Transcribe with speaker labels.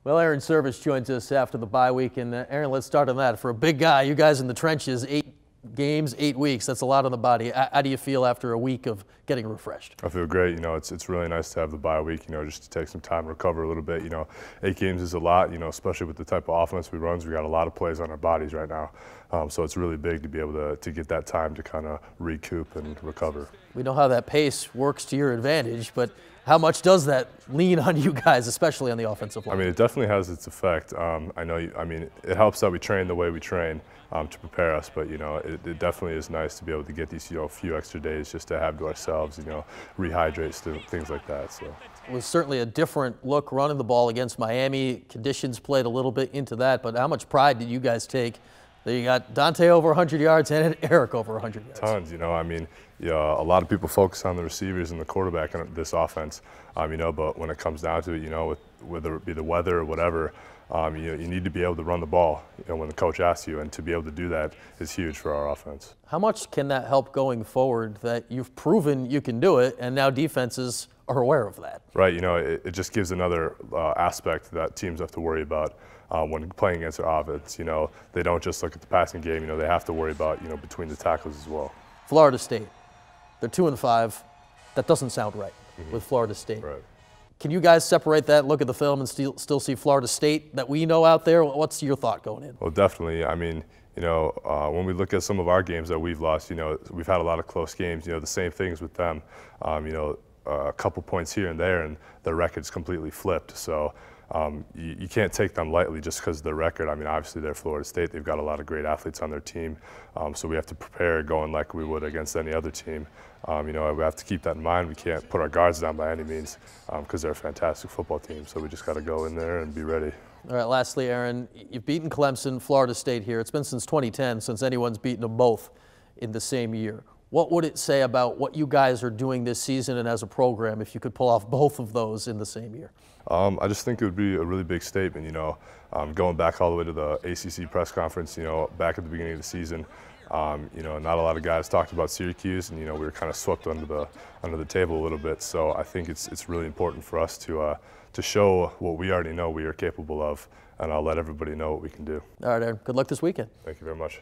Speaker 1: Well, Airon Servais joins us after the bye week, and Airon, let's start on that. For a big guy, you guys in the trenches, 8 games, 8 weeks, that's a lot on the body. How do you feel after a week of getting refreshed?
Speaker 2: I feel great. It's really nice to have the bye week, just to take some time to recover a little bit. 8 games is a lot, especially with the type of offense we run. We got a lot of plays on our bodies right now. So it's really big to be able to get that time to kind of recoup and recover.
Speaker 1: We know how that pace works to your advantage, but how much does that lean on you guys, especially on the offensive line?
Speaker 2: It definitely has its effect. It helps that we train the way we train to prepare us, but it definitely is nice to be able to get these few extra days just to have to ourselves, rehydrate, things like that. So
Speaker 1: it was certainly a different look running the ball against Miami. Conditions played a little bit into that, but how much pride did you guys take that you got Dante over 100 yards and Eric over 100 yards?
Speaker 2: Tons, a lot of people focus on the receivers and the quarterback in this offense, but when it comes down to it, whether it be the weather or whatever, you need to be able to run the ball, when the coach asks you, and to be able to do that is huge for our offense.
Speaker 1: How much can that help going forward that you've proven you can do it, and now defenses are aware of that?
Speaker 2: Right, it just gives another aspect that teams have to worry about when playing against their offense. They don't just look at the passing game, they have to worry about, between the tackles as well.
Speaker 1: Florida State, they're 2-5. That doesn't sound right with Florida State.
Speaker 2: Right.
Speaker 1: Can you guys separate that, look at the film, and still see Florida State that we know out there? What's your thought going in?
Speaker 2: Well, definitely. When we look at some of our games that we've lost, we've had a lot of close games. The same things with them. A couple points here and there, and their record's completely flipped. So you can't take them lightly just because of their record. Obviously they're Florida State. They've got a lot of great athletes on their team. So we have to prepare going like we would against any other team. We have to keep that in mind. We can't put our guards down by any means because they're a fantastic football team. So we just got to go in there and be ready.
Speaker 1: All right, lastly, Airon, you've beaten Clemson, Florida State here. It's been since 2010 since anyone's beaten them both in the same year. What would it say about what you guys are doing this season and as a program if you could pull off both of those in the same year?
Speaker 2: I just think it would be a really big statement, going back all the way to the ACC press conference, back at the beginning of the season. Not a lot of guys talked about Syracuse, and we were kind of swept under the table a little bit. So I think it's really important for us to show what we already know we are capable of, and I'll let everybody know what we can do.
Speaker 1: All right, Airon. Good luck this weekend.
Speaker 2: Thank you very much.